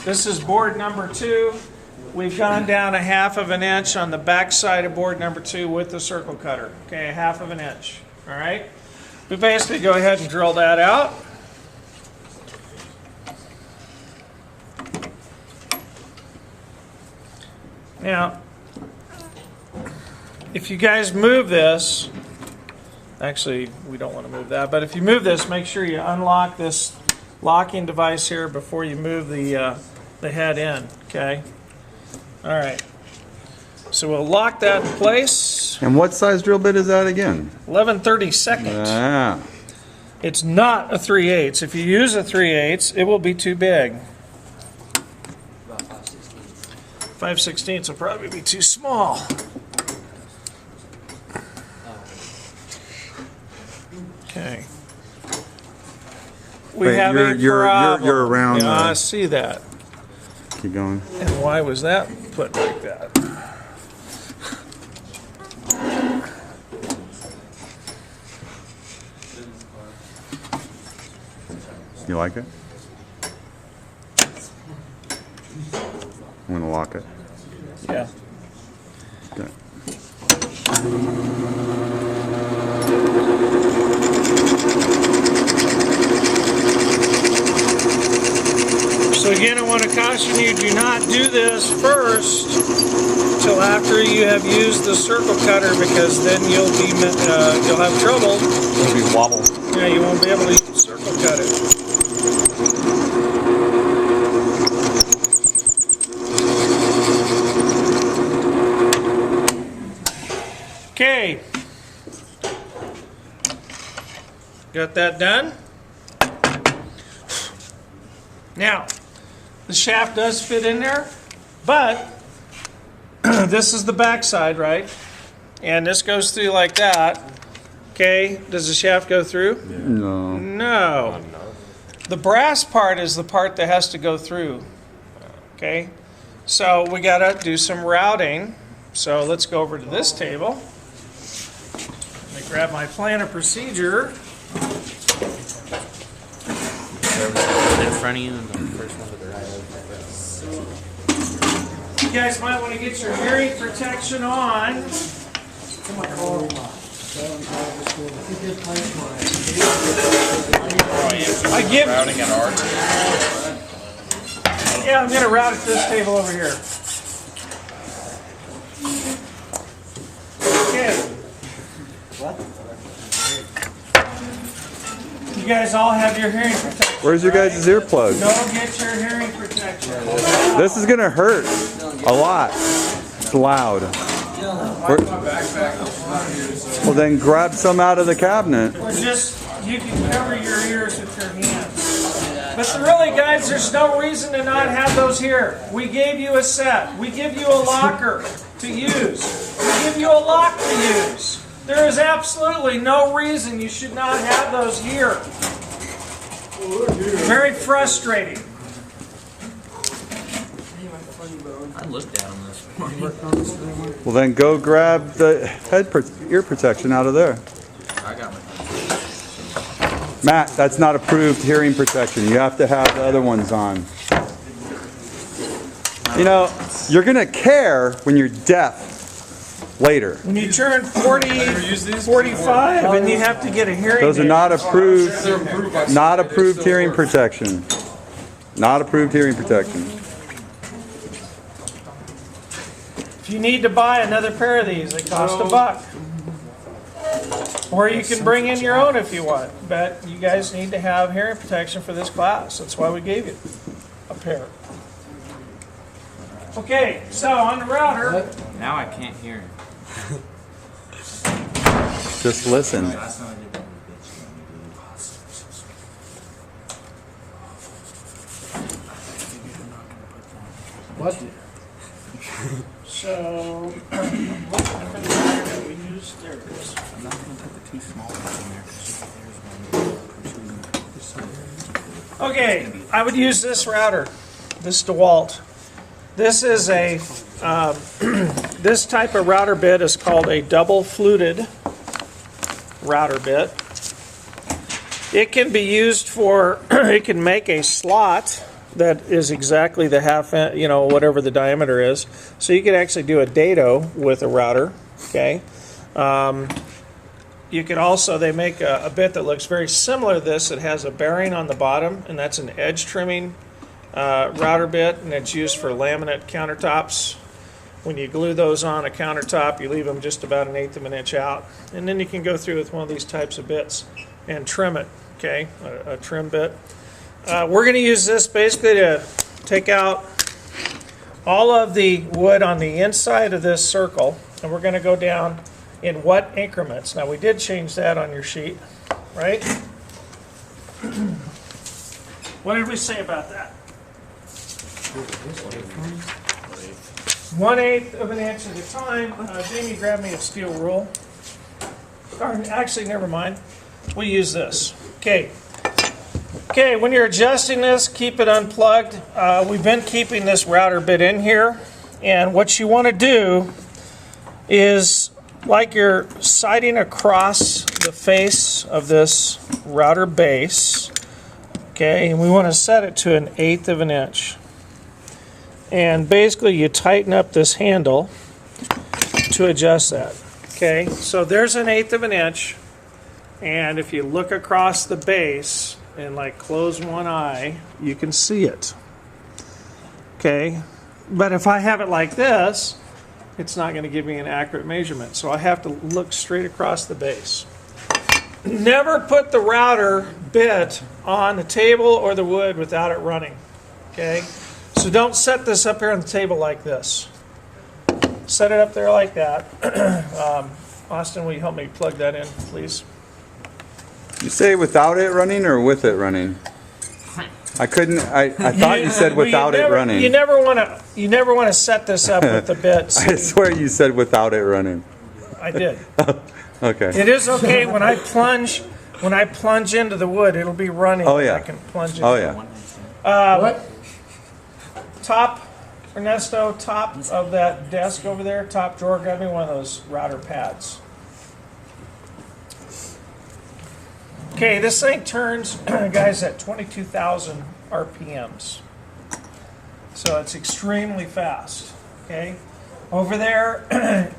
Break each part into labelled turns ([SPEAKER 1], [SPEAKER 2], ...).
[SPEAKER 1] This is board number 2. We've gone down 1/2 of an inch on the back side of board number 2 with the circle cutter. Okay, 1/2 of an inch. All right. We basically go ahead and drill that out. Now, if you guys move this, actually we don't want to move that, but if you move this, make sure you unlock this locking device here before you move the head in, okay? All right. So we'll lock that in place.
[SPEAKER 2] And what size drill bit is that again?
[SPEAKER 1] 11/32.
[SPEAKER 2] Ah.
[SPEAKER 1] It's not a 3/8. If you use a 3/8, it will be too big. 5/16 will probably be too small. Okay. We
[SPEAKER 2] Wait,
[SPEAKER 1] have a problem.
[SPEAKER 2] you're around.
[SPEAKER 1] Yeah, I see that.
[SPEAKER 2] Keep going.
[SPEAKER 1] And why was that put like that?
[SPEAKER 2] You like it? I'm gonna lock it.
[SPEAKER 1] Yeah.
[SPEAKER 2] Okay.
[SPEAKER 1] So again, I want to caution you, do not do this first till after you have used the circle cutter, because then you'll have trouble.
[SPEAKER 2] It'll be wobble.
[SPEAKER 1] Yeah, you won't be able to circle cut it. Okay. Got that done? Now, the shaft does fit in there, but this is the back side, right? And this goes through like that. Okay, does the shaft go through?
[SPEAKER 2] Yeah. No.
[SPEAKER 1] No. The brass part is the part that has to go through. Okay, so we got to do some routing. So let's go over to this table. Let me grab my plan of procedure.
[SPEAKER 3] In front of you and the first one to the right.
[SPEAKER 1] You guys might want to get your hearing protection on. I give.
[SPEAKER 3] Routing an arc.
[SPEAKER 1] Yeah, I'm going to route at this table over here. Okay. You guys all have your hearing protection.
[SPEAKER 2] Where's your guys' earplugs?
[SPEAKER 1] Go get your hearing protection.
[SPEAKER 2] This is gonna hurt a lot. It's loud. Well, then grab some out of the cabinet.
[SPEAKER 1] Or just, you can cover your ears with your hands. But really, guys, there's no reason to not have those here. We gave you a set. We give you a locker to use. We give you a lock to use. There is absolutely no reason you should not have those here. Very frustrating.
[SPEAKER 3] I looked at them this morning.
[SPEAKER 2] Well, then go grab the ear protection out of there.
[SPEAKER 3] I got my.
[SPEAKER 2] Matt, that's not approved hearing protection. You have to have the other ones on. You know, you're gonna care when you're deaf later.
[SPEAKER 1] When you turn 40, 45, and you have to get a hearing
[SPEAKER 2] Those are
[SPEAKER 1] aid.
[SPEAKER 2] not approved hearing protection. Not approved hearing protection.
[SPEAKER 1] If you need to buy another pair of these, they cost $1. Or you can bring in your own if you want. But you guys need to have hearing protection for this class. That's why we gave you a pair. Okay, so on the router.
[SPEAKER 3] Now I can't hear him.
[SPEAKER 2] Just listen.
[SPEAKER 1] What? So, what different wire that we use? There it is.
[SPEAKER 3] I'm not going to put the two small ones in there because there's one.
[SPEAKER 1] Okay, I would use this router, this DeWalt. This is a, this type of router bit is called a double fluted router bit. It can be used for, it can make a slot that is exactly the half inch, whatever the diameter is. So you could actually do a dado with a router, okay? You could also, they make a bit that looks very similar to this. It has a bearing on the bottom, and that's an edge trimming router bit, and it's used for laminate countertops. When you glue those on a countertop, you leave them just about 1/8 of an inch out, and then you can go through with one of these types of bits and trim it, okay, a trim bit. We're going to use this basically to take out all of the wood on the inside of this circle, and we're going to go down in what increments. Now, we did change that on your sheet, right? What did we say about that? 1/8 of an inch at a time. Jamie, grab me a steel rule. Or actually, never mind. We'll use this. Okay. Okay, when you're adjusting this, keep it unplugged. We've been keeping this router bit in here. And what you want to do is, like you're sighting across the face of this router base, okay, and we want to set it to 1/8 of an inch. And basically you tighten up this handle to adjust that. Okay, so there's 1/8 of an inch, and if you look across the base and like close one eye, you can see it. Okay, but if I have it like this, it's not going to give me an accurate measurement, so I have to look straight across the base. Never put the router bit on the table or the wood without it running. Okay. So don't set this up here on the table like this. Set it up there like that. Austin, will you help me plug that in, please?
[SPEAKER 2] You say without it running or with it running? I couldn't. I thought you said without it running.
[SPEAKER 1] You never want to set this up with the bits.
[SPEAKER 2] I swear you said without it running.
[SPEAKER 1] I did.
[SPEAKER 2] Okay.
[SPEAKER 1] It is okay when I plunge into the wood. It'll be running.
[SPEAKER 2] Oh yeah.
[SPEAKER 1] I can plunge in.
[SPEAKER 2] Oh yeah.
[SPEAKER 1] What? Top, Ernesto, top of that desk over there, top drawer, grab me one of those router pads. Okay, this thing turns, guys, at 22,000 RPMs. So it's extremely fast, okay? Over there,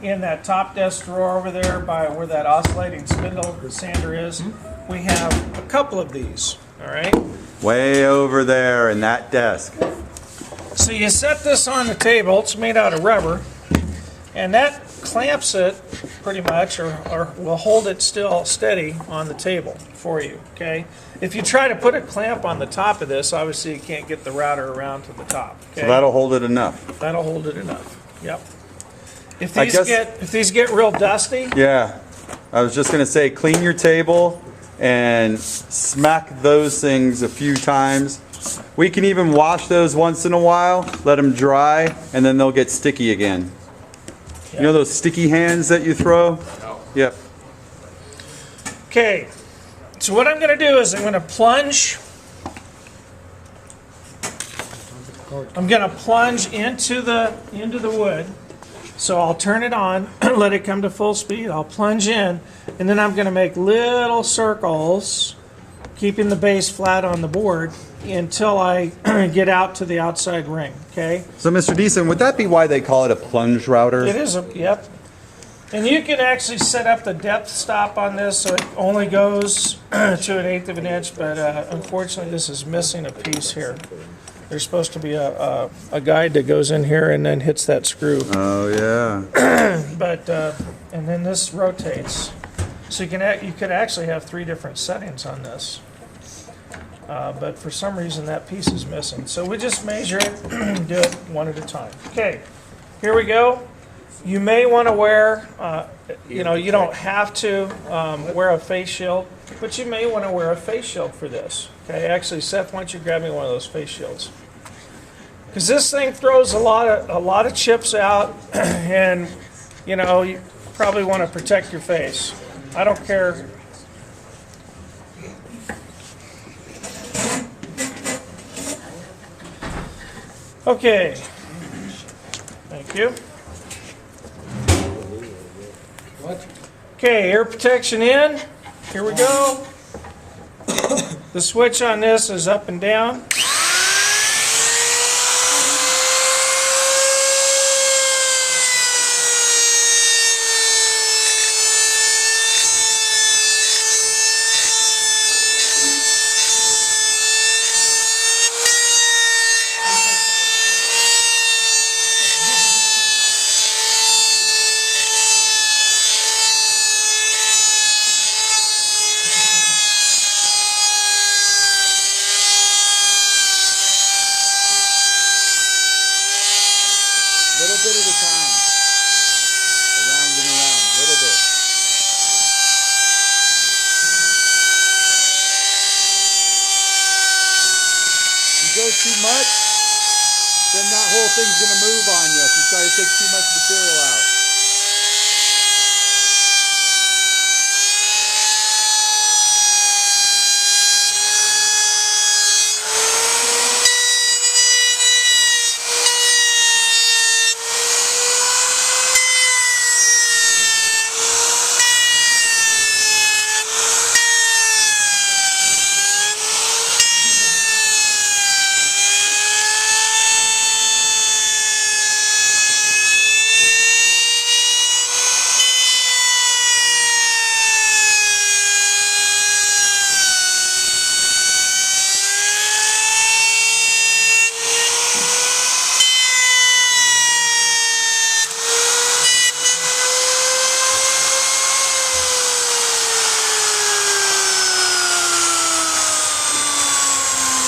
[SPEAKER 1] in that top desk drawer over there by where that oscillating spindle, the sander is, we have a couple of these, all right?
[SPEAKER 2] Way over there in that desk.
[SPEAKER 1] So you set this on the table, it's made out of rubber, and that clamps it pretty much, or will hold it still steady on the table for you, okay? If you try to put a clamp on the top of this, obviously you can't get the router around to the top, okay?
[SPEAKER 2] So that'll hold it enough.
[SPEAKER 1] That'll hold it enough, yep. If these get real dusty...
[SPEAKER 2] Yeah, I was just going to say clean your table and smack those things a few times. We can even wash those once in a while, let them dry, and then they'll get sticky again. Yep. You know those sticky hands that you throw? No. Yep.
[SPEAKER 1] Okay, so what I'm going to do is I'm going to plunge. I'm going to plunge into the wood. So I'll turn it on, let it come to full speed. I'll plunge in, and then I'm going to make little circles, keeping the base flat on the board until I get out to the outside ring, okay?
[SPEAKER 2] So Mr. Deason, would that be why they call it a plunge router?
[SPEAKER 1] It is, yep. And you can actually set up the depth stop on this so it only goes to 1/8 of an inch, but unfortunately this is missing a piece here. There's supposed to be a guide that goes in here and then hits that screw.
[SPEAKER 2] Oh yeah.
[SPEAKER 1] But and then this rotates, so you could actually have 3 different settings on this. But for some reason that piece is missing. So we just measure it and do it one at a time. Okay, here we go. You may want to wear, you don't have to wear a face shield, but you may want to wear a face shield for this. Okay, actually, Seth, why don't you grab me one of those face shields? Because this thing throws a lot of chips out, and you probably want to protect your face. I don't care. Okay. Thank you. Okay, air protection in. Here we go. The switch on this is up and down.
[SPEAKER 2] Little bit at a time. Around and around, little bit. You go too much, then that whole thing's going to move on you if you try to take too much material out.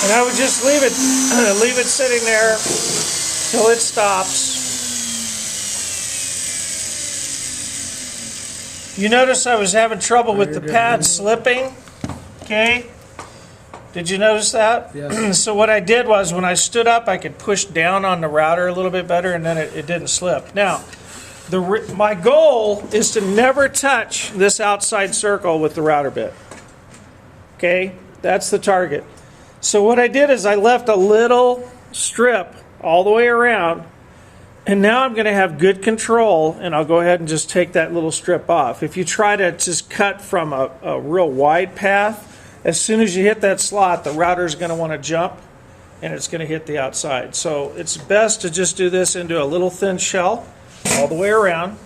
[SPEAKER 1] And I would just leave it sitting there till it stops. You notice I was having trouble with the pad slipping, okay? Did you notice that?
[SPEAKER 4] Yes.
[SPEAKER 1] So what I did was when I stood up, I could push down on the router a little bit better, and then it didn't slip. Now, my goal is to never touch this outside circle with the router bit. Okay? That's the target. So what I did is I left a little strip all the way around, and now I'm going to have good control, and I'll go ahead and just take that little strip off. If you try to just cut from a real wide path, as soon as you hit that slot, the router is going to want to jump, and it's going to hit the outside. So it's best to just do this into a little thin shell all the way around.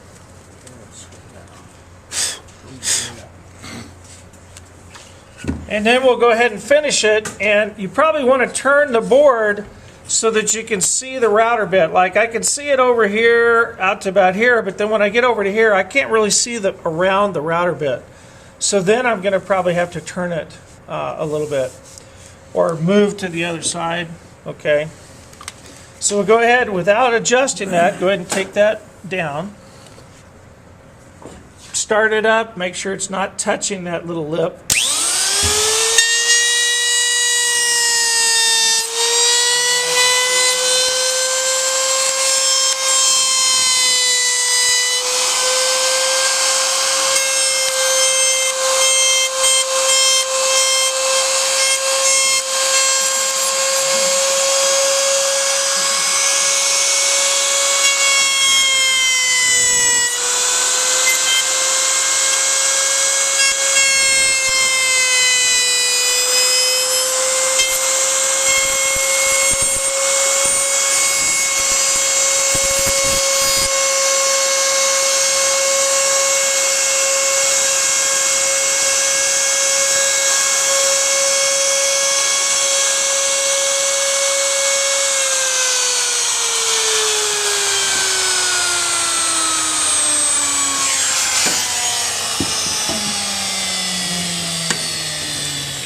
[SPEAKER 1] And then we'll go ahead and finish it, and you probably want to turn the board so that you can see the router bit. Like I can see it over here out to about here, but then when I get over to here, I can't really see around the router bit. So then I'm going to probably have to turn it a little bit or move to the other side. Okay. So we'll go ahead, without adjusting that, go ahead and take that down. Start it up, make sure it's not touching that little lip.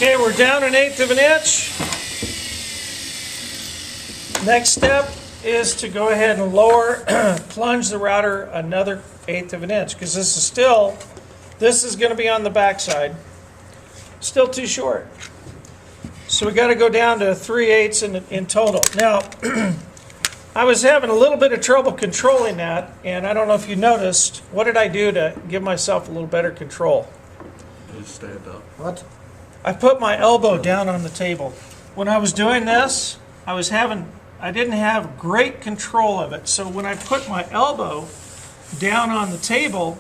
[SPEAKER 1] Okay, we're down 1/8 of an inch. Next step is to go ahead and plunge the router another 1/8 of an inch, because this is going to be on the back side. Still too short. So we got to go down to 3/8 in total. Now, I was having a little bit of trouble controlling that, and I don't know if you noticed, what did I do to give myself a little better control?
[SPEAKER 3] Just stand up.
[SPEAKER 4] What?
[SPEAKER 1] I put my elbow down on the table. When I was doing this, I didn't have great control of it. So when I put my elbow down on the table,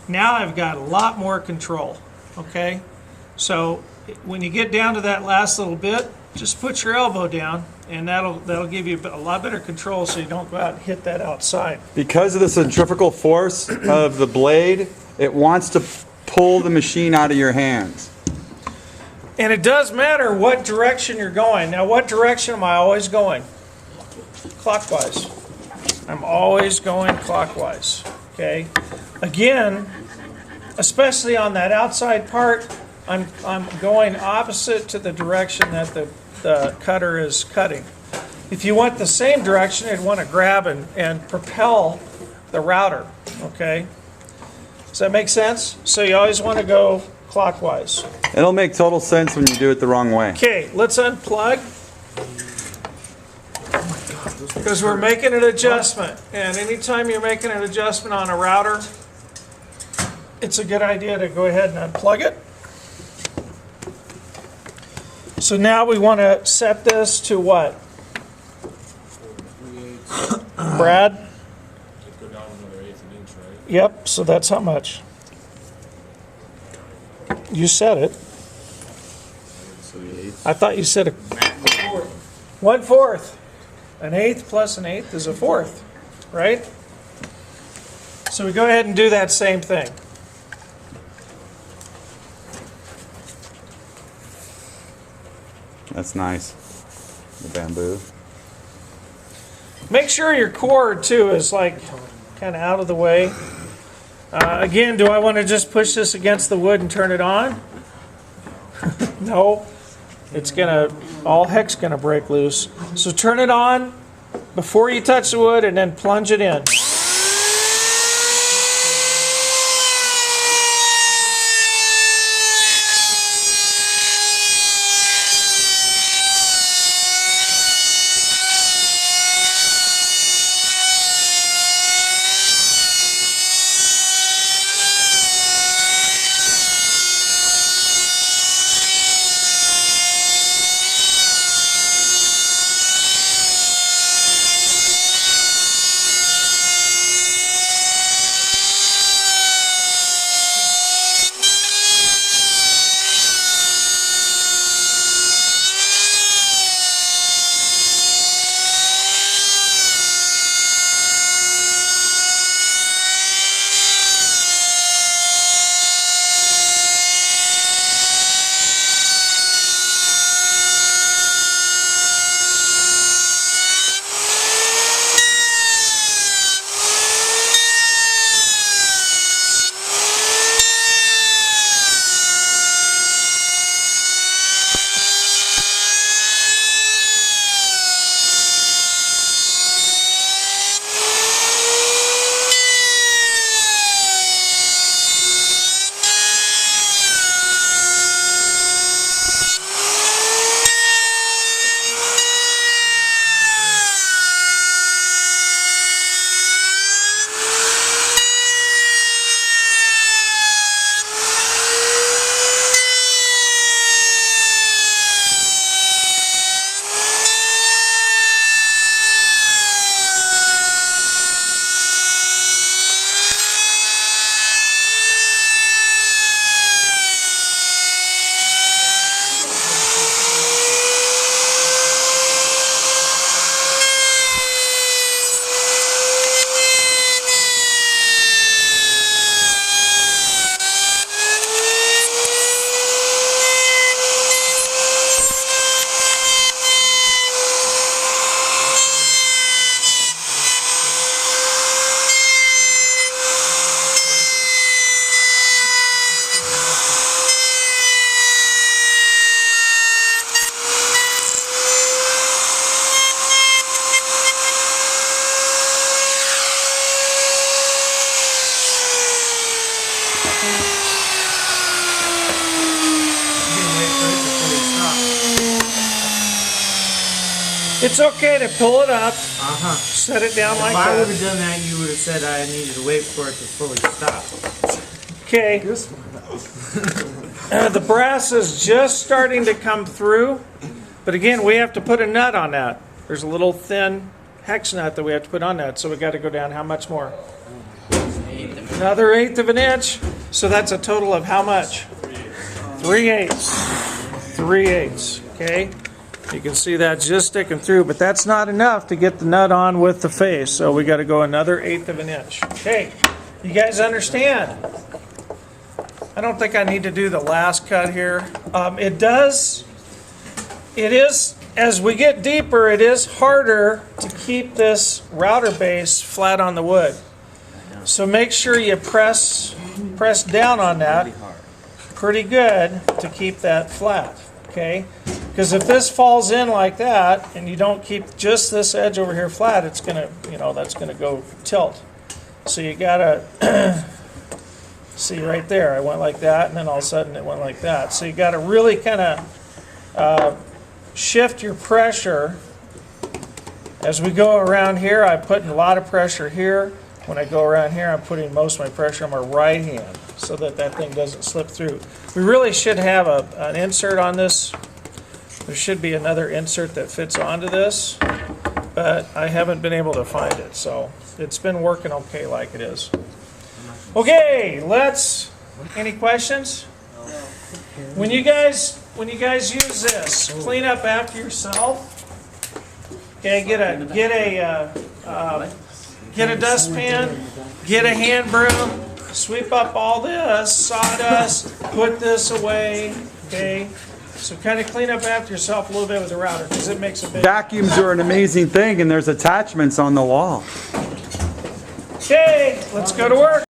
[SPEAKER 1] now I've got a lot more control, okay? So when you get down to that last little bit, just put your elbow down, and that'll give you a lot better control so you don't go out and hit that outside.
[SPEAKER 2] Because of the centrifugal force of the blade, it wants to pull the machine out of your hands.
[SPEAKER 1] And it does matter what direction you're going. Now, what direction am I always going? Clockwise. I'm always going clockwise, okay? Again, especially on that outside part, I'm going opposite to the direction that the cutter is cutting. If you went the same direction, you'd want to grab and propel the router, okay? Does that make sense? So you always want to go clockwise.
[SPEAKER 2] It'll make total sense when you do it the wrong way.
[SPEAKER 1] Okay, let's unplug. Because we're making an adjustment. And anytime you're making an adjustment on a router, it's a good idea to go ahead and unplug it. So now we want to set this to what? Brad?
[SPEAKER 4] Go down another eighth of an inch, right?
[SPEAKER 1] Yep, so that's how much? You said it. I thought you said 1/4. An eighth plus an eighth is a fourth, right? So we go ahead and do that same thing.
[SPEAKER 2] That's nice. The bamboo.
[SPEAKER 1] Make sure your cord too is like kind of out of the way. Again, do I want to just push this against the wood and turn it on? No. It's gonna, all heck's gonna break loose. So turn it on before you touch the wood and then plunge it in. It's okay to pull it up, set it down like
[SPEAKER 5] If I would have
[SPEAKER 1] that.
[SPEAKER 5] done that, you would have said I needed to wait for it to fully stop.
[SPEAKER 1] Okay. The brass is just starting to come through, but again, we have to put a nut on that. There's a little thin hex nut that we have to put on that, so we got to go down how much more? Another 1/8 of an inch. So that's a total of how much? 3/8. 3/8. Okay. You can see that just sticking through, but that's not enough to get the nut on with the face. So we got to go another 1/8 of an inch. Okay. You guys understand? I don't think I need to do the last cut here. It is, as we get deeper, it is harder to keep this router base flat on the wood. So make sure you press down on that pretty good to keep that flat, okay? Because if this falls in like that, and you don't keep just this edge over here flat, it's gonna, that's gonna go tilt. So you gotta, see right there, I went like that, and then all of a sudden it went like that. So you gotta really kind of shift your pressure. As we go around here, I'm putting a lot of pressure here. When I go around here, I'm putting most of my pressure on my right hand so that that thing doesn't slip through. We really should have an insert on this. There should be another insert that fits onto this, but I haven't been able to find it, so it's been working okay like it is. Okay, any questions? When you guys use this, clean up after yourself. Okay, get a dustpan, get a hand broom, sweep up all this sawdust, put this away. Okay, so kind of clean up after yourself a little bit with the router because it makes a big.
[SPEAKER 2] Vacuums are an amazing thing, and there's attachments on the wall.
[SPEAKER 1] Okay, let's go to work.